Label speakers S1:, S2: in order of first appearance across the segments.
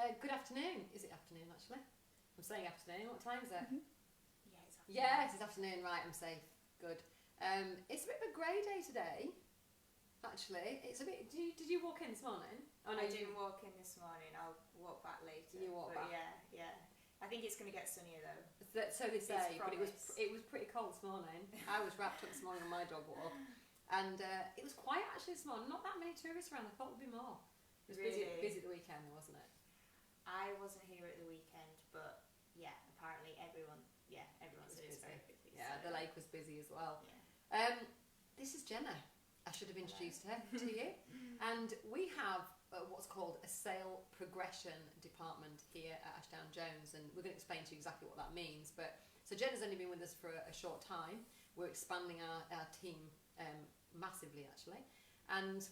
S1: Good afternoon. Is it afternoon, actually? I'm saying afternoon. What time is it?
S2: Mm-hmm. Yeah, it's afternoon.
S1: Yes, it's afternoon. Right, I'm safe. Good. It's a bit of a grey day today, actually. It's a bit... Did you walk in this morning?
S2: Oh, no, I didn't walk in this morning. I'll walk back later.
S1: You walk back?
S2: Yeah. I think it's going to get sunnier, though.
S1: So they say, but it was pretty cold this morning. I was wrapped up this morning on my dog walk. And it was quiet, actually, this morning. Not that many tourists around. I thought there'd be more. It was
S2: Really?
S1: busy the weekend, wasn't it?
S2: I wasn't here at the weekend, but yeah, apparently everyone said it's very busy.
S1: Yeah,
S2: so.
S1: the lake was busy as well.
S2: Yeah.
S1: This is Jenna. I should have introduced her to you. And we have what's called a sale progression department here at Ashdown Jones, and we're going to explain to you exactly what that means. But so Jenna's only been with us for a short time. We're expanding our team massively, actually, and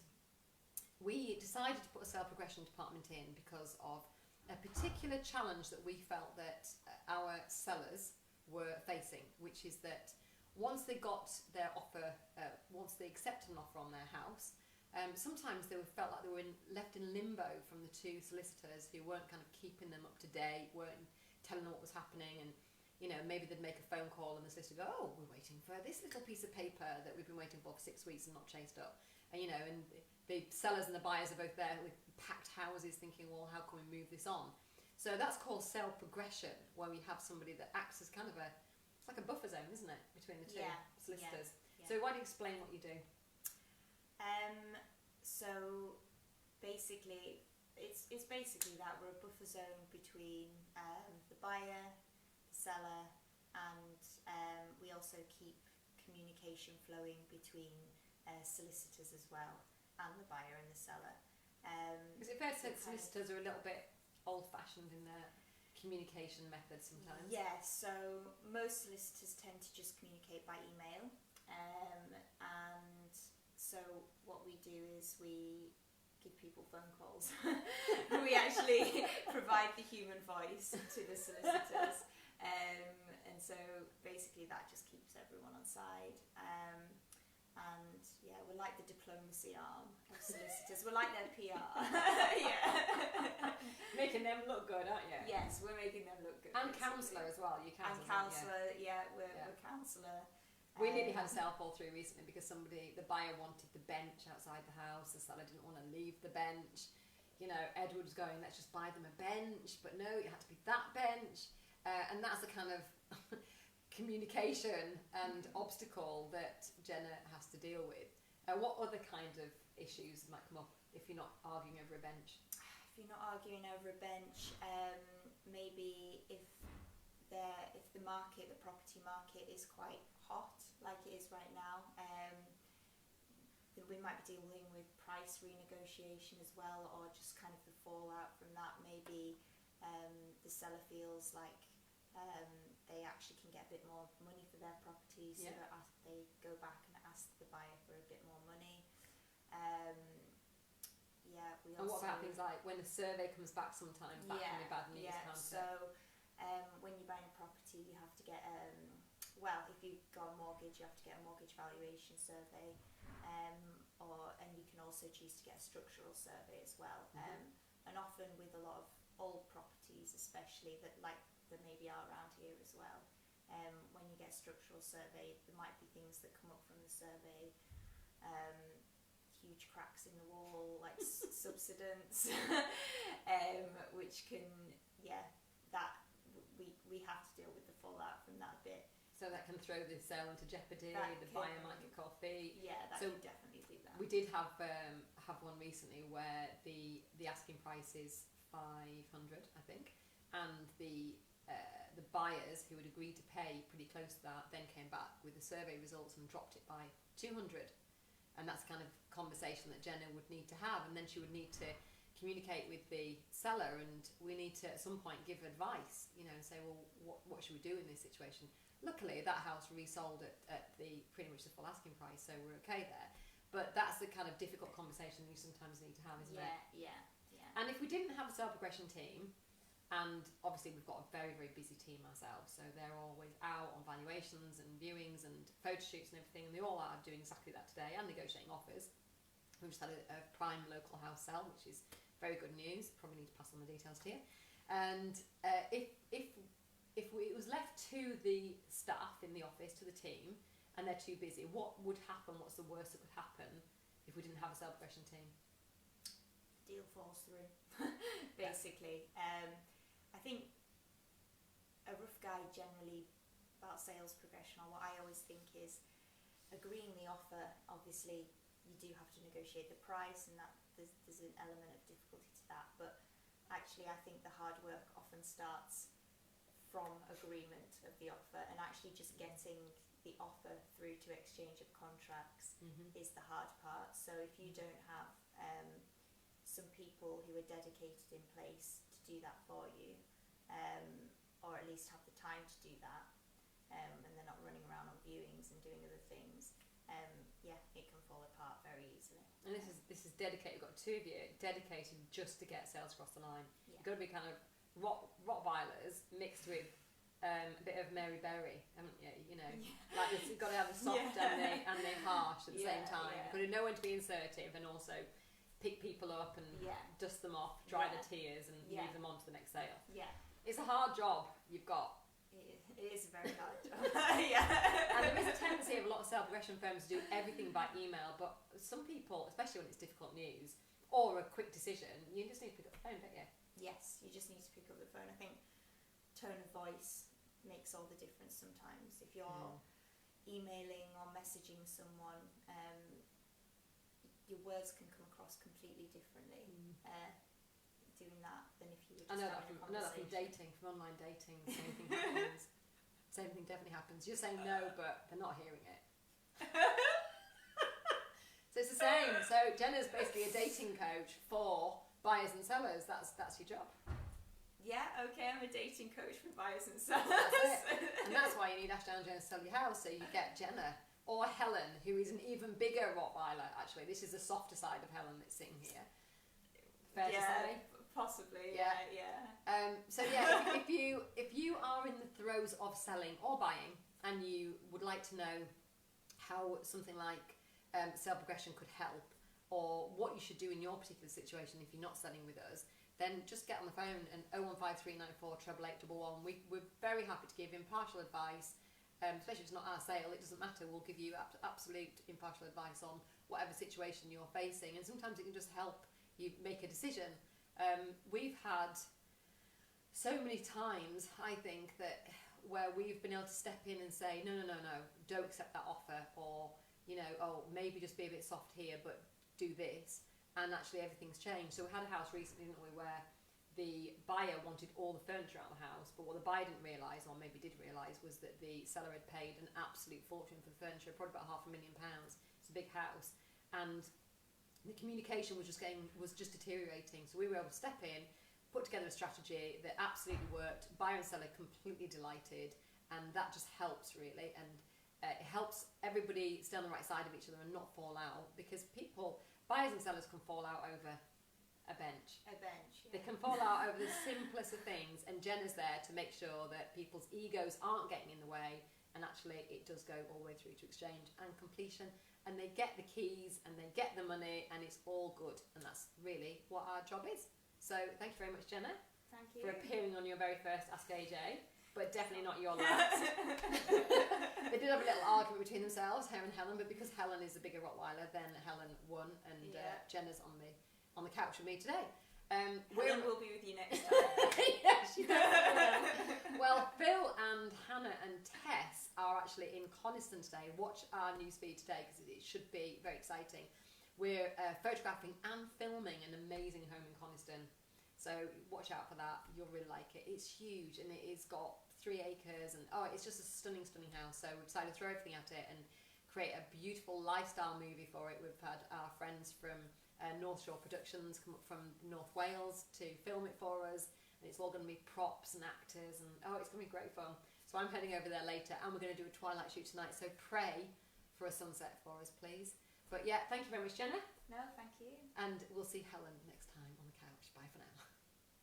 S1: we decided to put a sale progression department in because of a particular challenge that we felt that our sellers were facing, which is that once they got their offer, once they accepted an offer on their house, sometimes they felt like they were left in limbo from the two solicitors who weren't kind of keeping them up to date, weren't telling them what was happening, and maybe they'd make a phone call and the solicitor would go, oh, we're waiting for this little piece of paper that we've been waiting for 6 weeks and not chased up. And the sellers and the buyers are both there with packed houses thinking, well, how can we move this on? So that's called sale progression, where we have somebody that acts as kind of it's like a buffer zone, isn't it, between the two solicitors?
S2: Yeah.
S1: So why don't you explain what you do?
S2: So basically, it's basically that we're a buffer zone between the buyer, the seller, and we also keep communication flowing between solicitors as well, and the buyer and the seller.
S1: Is it fair to say that solicitors are a little bit old-fashioned in their communication methods sometimes?
S2: Yeah, so most solicitors tend to just communicate by email, and so what we do is we give people phone calls. We actually provide the human voice to the solicitors, and so basically that just keeps everyone on side. And yeah, we're like the diplomacy arm of solicitors. We're like their PR. Yeah.
S1: Making them look good, aren't you?
S2: Yes, we're making them look good.
S1: And counsellor as well. You
S2: counsellor, we're counsellor.
S1: We nearly had a sale fall through recently because the buyer wanted the bench outside the house, the seller didn't want to leave the bench. Edward was going, let's just buy them a bench, but no, it had to be that bench. And that's the kind of communication and obstacle that Jenna has to deal with. What other kind of issues might come up if you're not arguing over a bench?
S2: If you're not arguing over a bench, maybe if the property market is quite hot, like it is right now, we might be dealing with price renegotiation as well, or just kind of the fallout from that. Maybe the seller feels like they actually can get a bit more money for their property, so that they go back and ask the buyer for a bit more money.
S1: And what about things like when the survey comes back sometimes, that can be bad news, can't it?
S2: So when you're buying a property, you have to get, if you've got a mortgage, you have to get a mortgage valuation survey, and you can also choose to get a structural survey as well. And often with a lot of old properties, especially that maybe are around here as well, when you get a structural survey, there might be things that come up from the survey, huge cracks in the wall, like subsidence, which can, that we have to deal with the fallout from that bit.
S1: So that can throw the sale into jeopardy. The buyer might get cold feet.
S2: Yeah, that can definitely do that.
S1: We did have one recently where the asking price is 500, I think, and the buyers who had agreed to pay pretty close to that then came back with the survey results and dropped it by 200. And that's the kind of conversation that Jenna would need to have, and then she would need to communicate with the seller, and we need to at some point give advice, and say, well, what should we do in this situation? Luckily, that house resold at the pretty much the full asking price, so we're okay there. But that's the kind of difficult conversation you sometimes need to have, isn't it?
S2: Yeah.
S1: And if we didn't have a sale progression team, and obviously we've got a very, very busy team ourselves, so they're always out on valuations and viewings and photo shoots and everything, and they all are doing exactly that today and negotiating offers. We've just had a prime local house sale, which is very good news. Probably need to pass on the details to you. And if it was left to the staff in the office, to the team, and they're too busy, what would happen? What's the worst that could happen if we didn't have a sales progression team?
S2: Deal falls through, basically. I think a rough guide generally about sales progression, or what I always think is, agreeing the offer, obviously you do have to negotiate the price, and that there's an element of difficulty to that, but actually I think the hard work often starts from agreement of the offer, and actually just getting the offer through to exchange of contracts is the hard part. So if you don't have some people who are dedicated in place to do that for you, or at least have the time to do that, and they're not running around on viewings and doing other things, it can fall apart very easily.
S1: And this is dedicated. We've got two of you dedicated just to get sales across the line.
S2: Yeah.
S1: You've got to be kind of Rottweilers mixed with a bit of Mary Berry, haven't you? You know, like this, you've got to have the soft and the harsh at the same time. You've got to know when to be assertive and also pick people up and dust them off, dry the tears, and move them on to the next sale. Yeah, it's a hard job you've got.
S2: It is a very hard job.
S1: And there is a tendency of a lot of sales progression firms to do everything by email, but some people, especially when it's difficult news or a quick decision, you just need to pick up the phone, don't you?
S2: Yes, you just need to pick up the phone. I think tone of voice makes all the difference sometimes. If you're emailing or messaging someone, your words can come across completely differently doing that than if you were just having a conversation. I know that from dating,
S1: from online dating, the same thing happens. Same thing definitely happens. You're saying no, but they're not hearing it. So it's the same. So Jenna's basically a dating coach for buyers and sellers. That's your job.
S2: Yeah, okay, I'm a dating coach for buyers and sellers.
S1: That's it. And that's why you need Ashdown Jones to sell your house, so you get Jenna or Helen, who is an even bigger Rottweiler. Actually, this is the softer side of Helen that's sitting here. Fair to say?
S2: Possibly.
S1: So if you are in the throes of selling or buying, and you would like to know how something like sale progression could help, or what you should do in your particular situation if you're not selling with us, then just get on the phone and 015394 88811. We're very happy to give impartial advice, especially if it's not our sale. It doesn't matter. We'll give you absolute impartial advice on whatever situation you're facing, and sometimes it can just help you make a decision. We've had so many times, I think, that where we've been able to step in and say, no, don't accept that offer, or, maybe just be a bit soft here, but do this, and actually everything's changed. So we had a house recently, didn't we, where the buyer wanted all the furniture out of the house, but what the buyer didn't realise, or maybe did realise, was that the seller had paid an absolute fortune for the furniture, probably about £500,000. It's a big house, and the communication was just deteriorating. So we were able to step in, put together a strategy that absolutely worked. Buyer and seller completely delighted, and that just helps really, and it helps everybody stay on the right side of each other and not fall out, because buyers and sellers can fall out over a bench. They can fall out over the simplest of things, and Jenna's there to make sure that people's egos aren't getting in the way, and actually it does go all the way through to exchange and completion, and they get the keys and they get the money, and it's all good, and that's really what our job is. So thank you very much, Jenna.
S2: Thank you.
S1: For appearing on your very first Ask AJ, but definitely not your last. They did have a little argument between themselves, her and Helen, but because Helen is the bigger Rottweiler, then Helen won, and Jenna's on the couch with me today.
S2: Helen will be with you next time.
S1: Yeah, she definitely will. Well, Phil and Hannah and Tess are actually in Coniston today. Watch our newsfeed today, because it should be very exciting. We're photographing and filming an amazing home in Coniston, so watch out for that. You'll really like it. It's huge, and it's got 3 acres, and it's just a stunning house. So we decided to throw everything at it and create a beautiful lifestyle movie for it. We've had our friends from North Shore Productions come up from North Wales to film it for us, and it's all going to be props and actors, and it's going to be great fun. So I'm heading over there later, and we're going to do a twilight shoot tonight, so pray for a sunset for us, please. But yeah, thank you very much, Jenna.
S2: No, thank you.
S1: And we'll see Helen next